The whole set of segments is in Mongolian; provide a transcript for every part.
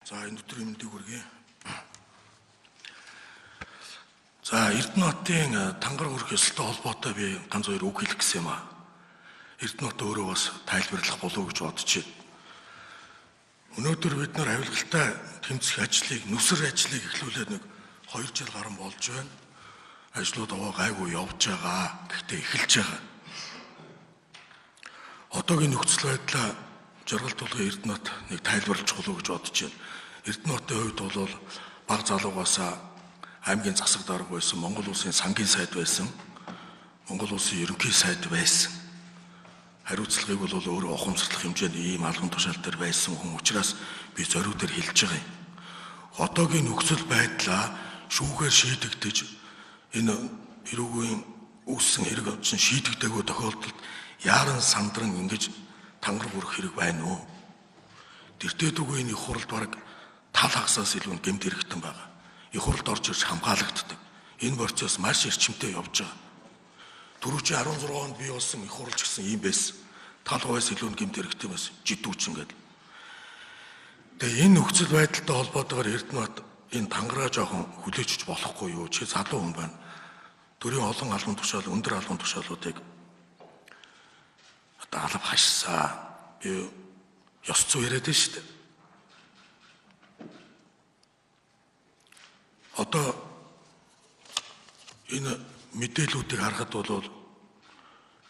За энэ өдрийн мэндийг хүргэе. За Эрдэнэтийн тангар хүрэх ёслолтой холбоотой би ганц хоёр үг хэлэх гэсэн юм аа. Эрдэнэт өөрөө бас тайлбарлах болов уу гэж бодож байна. Өнөөдөр бид нар авилгалтай тэмцэх ажлыг, нүсэр ажлыг эхлүүлээд нэг 2 жил гарсан болж байна. Ажлууд аваа гайгүй явж байгаа. Гэхдээ эхэлж байгаа. Одоогийн нөхцөл байдлаа жаргалтуулгын Эрдэнэт нэг тайлбарлаж болов уу гэж бодож байна. Эрдэнэтийн хувьд бол бага залуугаас аймгийн засаг дарга байсан, Монгол улсын сангийн сайд байсан, Монгол улсын ерөнхий сайд байсан. Хариуцлагыг бол өөрөө ухамсарлах хэмжээний ийм албан тушаал дээр байсан хүн учраас би зориуд дээр хэлж байгаа юм. Одоогийн нөхцөл байдлаа шүүхээр шийдэгдэж энэ эрүүгийн үүссэн хэрэг чинь шийдэгдээгүй тохиолдолд яаран сандран ингэж тангар бүрэх хэрэг байна уу? Тэртээдүгөө энэ их хуралд бараг тал хагасаас илүү гэмт хэрэгтэн байгаа. Их хуралд орж ирж хамгаалагддаг. Энэ процесс маш эрчимтэй явж байгаа. Түрүүчийн 16 онд бий болсон их хуралч гэсэн юм байсан. Тал хуваас илүү гэмт хэрэгтэн байсан. Жидүүч ингээд. Тэгээ энэ нөхцөл байдалтай холбоотойгоор Эрдэнэт энэ тангараа жоохон хүлээжж болохгүй юу? Чи залуу хүн байна. Төрийн олон албан тушаал, өндөр албан тушаалуудыг одоо алав хашсаа. Би ёс зүй яриад байна шүү дээ. Одоо энэ мэдээллүүдийг харахад бол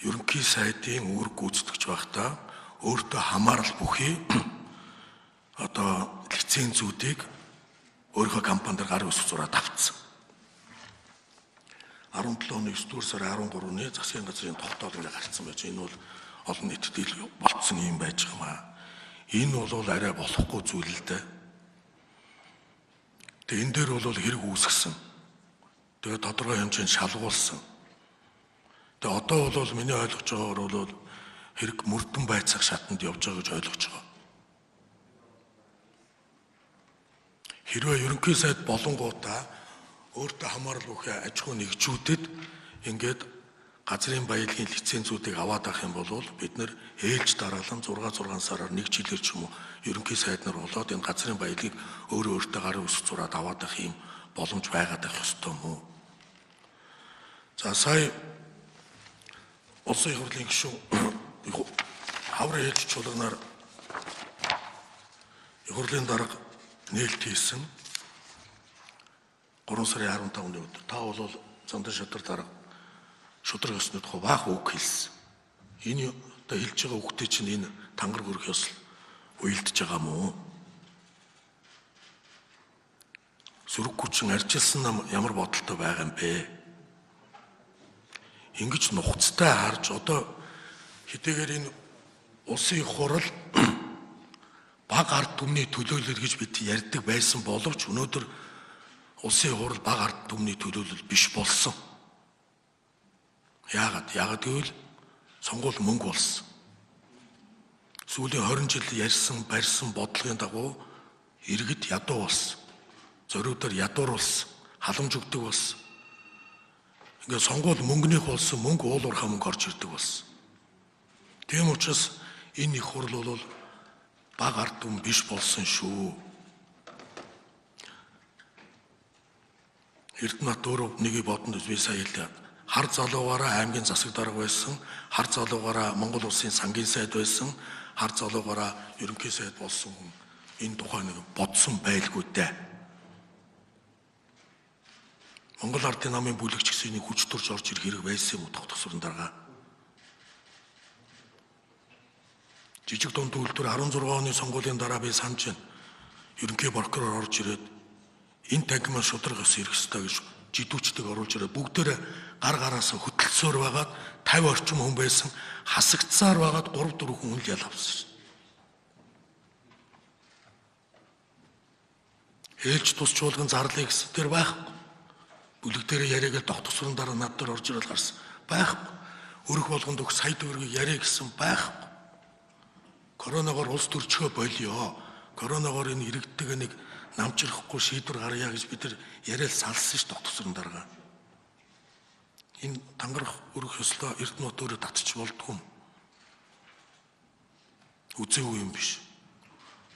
ерөнхий сайдын үүрэг гүйцэтгэж байхдаа өөртөө хамаарал бүхий одоо лицензүүдийг өөрийнхөө компанидэр гарын үсэг зураад авцсан. 17 оны 9 дугаар сарын 13-ны засгийн газрын тогтоолгоор гарцсан байж. Энэ бол олон нийтэд ил болцсон юм байж байгаа маа. Энэ бол арай болохгүй зүйл л дээ. Тэгээ энэ дээр бол хэрэг үүсгэсэн. Тэгээ тодорхой хэмжээнд шалгуулсан. Тэгээ одоо бол миний ойлгож байгаагаар бол хэрэг мөрдөн байцаах шатанд явж байгаа гэж ойлгож байгаа. Хэрвээ ерөнхий сайд болонгуудаа өөртөө хамаарал бүхий аж ахуй нэгжүүдэд ингээд газрын баялагын лицензүүдийг аваад авах юм бол бид нэр ээлж дараалан 6 сараар нэг жилээр ч юм уу ерөнхий сайд нар болоод энэ газрын баялагийг өөртөө гарын үсэг зураад аваад авах юм боломж байгаад байх ёстой мó. За сая улсын их хурлын гишүүн хаврын ээлж чуулганаар их хурлын дарга нээлт хийсэн 3 сарын 15-ны өдөр та бол Зандан шадар дарга шудраг ёсны тухай баах үг хэлсэн. Энэ одоо хэлж байгаа үгтэй чинь энэ тангар хүрэх ёсол уйлдж байгаа мó. Сүрэг хүчин арчилсан нам ямар бодолтой байгаа юм бэ? Ингэж нухацтай харж одоо хэдийгээр энэ улсын их хурал бага ард түмний төлөөлөл гэж бид ярьдаг байсан боловч өнөөдөр улсын их хурал бага ард түмний төлөөлөл биш болсон. Яагаад гэвэл сонгуул мөнгө болсон. Сүүлийн 20 жил ярьсан, барьсан бодлогын дагуу иргэд ядуу болсон. Зориудаар ядууруулсан, халамж өгдөг болсон. Ингээд сонгуул мөнгөнийх болсон, мөнгө уулуурхаа мөнгө орж ирдэг болсон. Тийм учраас энэ их хурал бол бага ард түмэн биш болсон шүү. Эрдэнэт өөрөө нэгийг бодонд би сая хэлээ. Хар залуугаараа аймгийн засаг дарга байсан, хар залуугаараа Монгол улсын сангийн сайд байсан, хар залуугаараа ерөнхий сайд болсон хүн энэ тухай нэг бодсон байлгүй дээ. Монгол ардын намын бүлэгч гэсэн нэг хүч төрж орж ирэх хэрэг байсан юм уу тогтсорын дарга. Жижиг дунд үйлдвэр 16 оны сонгуулийн дараа би санаж байна. Ерөнхий прокурор орж ирээд энэ тангимаа шудраг ёс ирэх ёстой гэж жидүүчдэг оруулж ирээд бүгдээрээ гар гараас хөтлсөөр байгаад 50 орчим хүн байсан хасагдсаар байгаад 3-4 хүн л ял авсан. Ээлж тус чуулган зарлыг гэсэн тэр байхгүй. Бүлэг дээрээ яриагээл тогтсорын дараа над дээр орж ирэл гарсан. Байхгүй. Өрөх болгонд өгөх сая төгрөгийг яриа гэсэн байхгүй. Коронавигоор улс төрчгөө болио. Коронавигоор энэ иргэдэг нэг намжрахгүй шийдвэр гаргая гэж бид нар яриад салсан ш тогтсорын дараа. Энэ тангарах өрөх ёслоо Эрдэнэт өөрөө татчих болдгүй юм. Үзээгүй юм биш.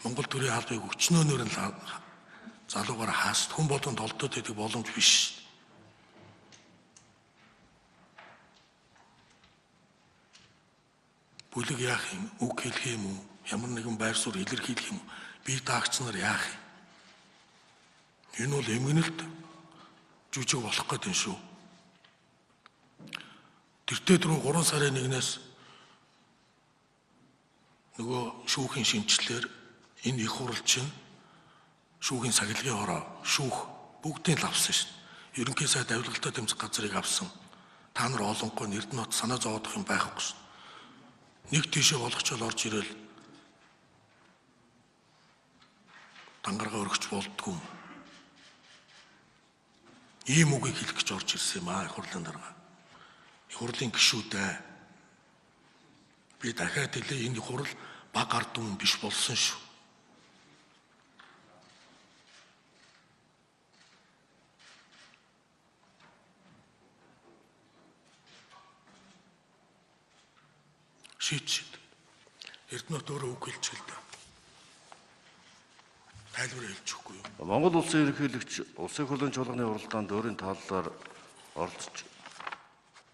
Монгол төрийн албыг өчнөөнөр нь залуугаар хаас хүн болон толдод идэх боломж биш. Бүлэг яах юм? Үг хэлэх юм уу? Ямар нэгэн байр суурь илэрхийлэх юм уу? Бие даагч нар яах юм? Энэ бол эмгэнэлт жүжиг болох гэдэг шүү. Тэртээ дөрөв 3 сарын 1-ээс нөгөө шүүхийн шинжилээр энэ их хурал чинь шүүхийн сахилгын хороо шүүх бүгдийг авсан шин. Ерөнхий сайд авилгалтай тэмцэх газрыг авсан. Та нар олонхгүй Эрдэнэт санаа зовоодох юм байхгүй шин. Нэг тийшээ болгочоод орж ирэл тангараа өргөж болдгүй юм. Ийм үгийг хэлэх гэж орж ирсэн юм аа их хурлын дарга. Их хурлын гишүүдээ би дахиад хэлээ энэ хурал баг ард түмэн биш болсон шүү. Шийд. Эрдэнэт өөрөө үг хэлж л да. Тайлбар хэлж өгөхгүй юу? Монгол улсын ерөнхийлөгч улсын хурлын чуулганы уралдаанд өөрийн тааллаар оролцож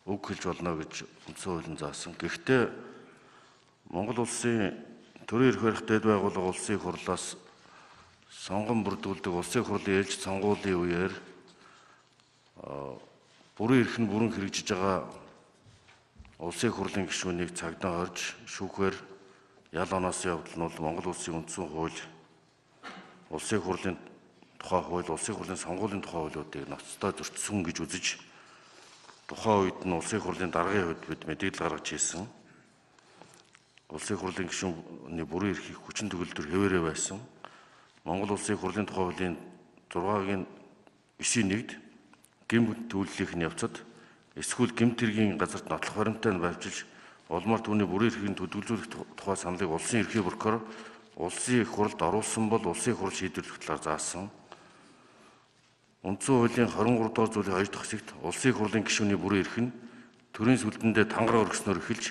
үг хэлж болно гэж үндсэн хуулийн заасан. Гэхдээ Монгол улсын төрийн эрх барих дэд байгууллага улсын хурлаас сонгон бүрдүүлдэг улсын хурлын ээлж сонгуулийн үеэр бүрэн эрх нь бүрэн хэрэгжиж байгаа улсын хурлын гишүүнийг цагдаа орж шүүхээр ял оноосон явдал нь бол Монгол улсын үндсэн хууль, улсын хурлын тухай хууль, улсын хурлын сонгуулийн тухай хуулиудыг ноцтой зөрчсөн гэж үзэж тухайн үед нь улсын хурлын даргын хувьд бид мэдээлэл гаргаж ирсэн. Улсын хурлын гишүүний бүрэн эрхийг хүчин төгөлдөр хэвээрээ байсан. Монгол улсын хурлын тухай хуулийн 6-гийн 9-1-д гэмт төлөвлөлийн явцад эсвэл гэмт хэргийн газарт нотлох баримтаа байвчилж улмаар түүний бүрэн эрхийг төдөлжүүлэх тухай саналыг улсын ерхий прокурор улсын их хурлд оруулсан бол улсын хурл шийдвэрлэх талаар заасан. Үндсэн хуулийн 23 дугаар зүйлийн 2 дахь хэсэгт улсын хурлын гишүүний бүрэн эрх нь төрийн сүлдэндээ тангараа өргөснөөр эхэлж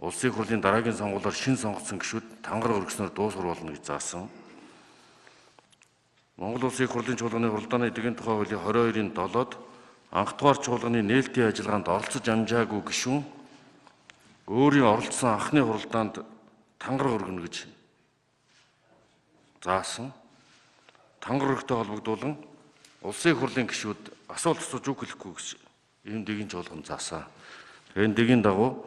улсын хурлын дараагийн сонгуулиар шин сонгогдсон гишүүд тангараа өргөснөөр дуусгар болно гэж заасан. Монгол улсын их хурлын чуулганы хуралдааны эдийн тухай хуулийн 22-ийн 7-д анх дугаар чуулганы нээлтийн ажиллагаанд оролцож амжаагүй гишүүн өөрийн оролцсон анхны хуралдаанд тангараа өргөнө гэж заасан. Тангараа өргөтэй холбогдуулан улсын хурлын гишүүд асуулт асууж үг хэлэхгүй гэж ийм дэгийн чуулган заасан. Энэ дэгийн дагуу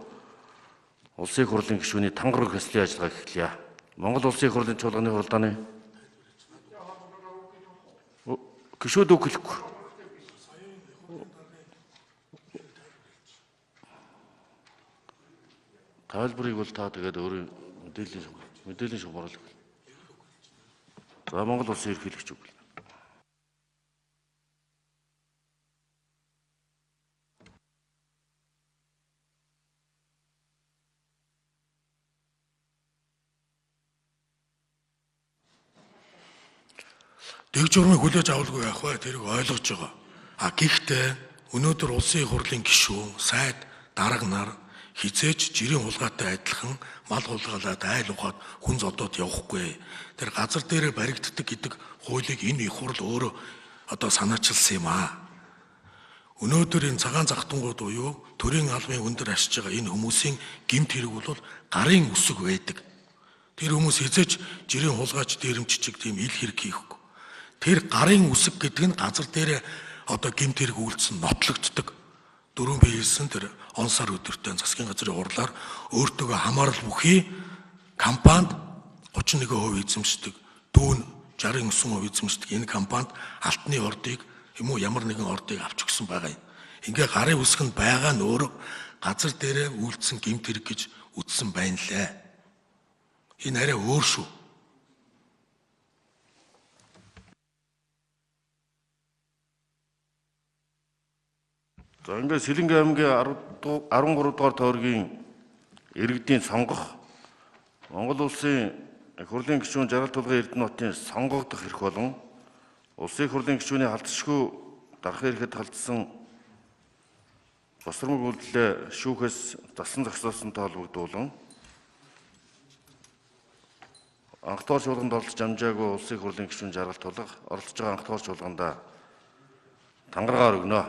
улсын хурлын гишүүний тангараа хөслийн ажиллагааг эхлэе. Монгол улсын хурлын чуулганы хуралдааны гишүүд үг хэлэхгүй. Тайлбарыг бол та тэгээд өөрийн мэдээллийн шугамар л. За Монгол улсын ерөнхийлөгч үг. Дэг журмыг хүлээж авалгүй яах вэ? Тэрийг ойлгож байгаа. Гэхдээ өнөөдөр улсын их хурлын гишүүн, сайд, дарга нар хизээч жирийн хулгайтай адилхан мал хулгайлаад айл ухаад хүн зодоод явахгүй. Тэр газар дээрээ баригддаг гэдэг хуулийг энэ их хурл өөрөө санаачилсан юм аа. Өнөөдөр энэ цагаан захтангууд буюу төрийн албаны өндөр ашиж байгаа энэ хүмүүсийн гэмт хэрэг бол гарын үсэг байдаг. Тэр хүмүүс хизээч жирийн хулгайч дээрэмччиг тийм ил хэрэг хийхгүй. Тэр гарын үсэг гэдэг нь газар дээрээ гэмт хэрэг үйлдсэн нотлогддог. Дөрөв би хэлсэн тэр он сар өдөртөө засгийн газрын хурлаар өөртөө хамаарал бүхий компанид 31% эзэмшдэг, дүүн 69% эзэмшдэг энэ компанид алтны ордыг юм уу ямар нэгэн ордыг авч өгсөн байгаа юм. Ингээ гарын үсгэнд байгаа нь өөрөө газар дээрээ үйлдсэн гэмт хэрэг гэж үзсэн байна лээ. Энэ арай өөр шүү. За ингээд Сэлэнгэ аймгийн 13 дугаар тойргийн иргэдийн сонгох Монгол улсын их хурлын гишүүн Жаргал тулгын Эрдэнэтийн сонгогдох эрх болон улсын их хурлын гишүүний халдшгүй дарахын эрхэд халдсан босромог үйлдэлээ шүүхээс засан зогсоосонтой холбогдуулан Анх дугаар чуулганд оролцож амжаагүй улсын их хурлын гишүүн жаргалт тулга оролцож байгаа анх дугаар чуулганда тангаргаар өгнө.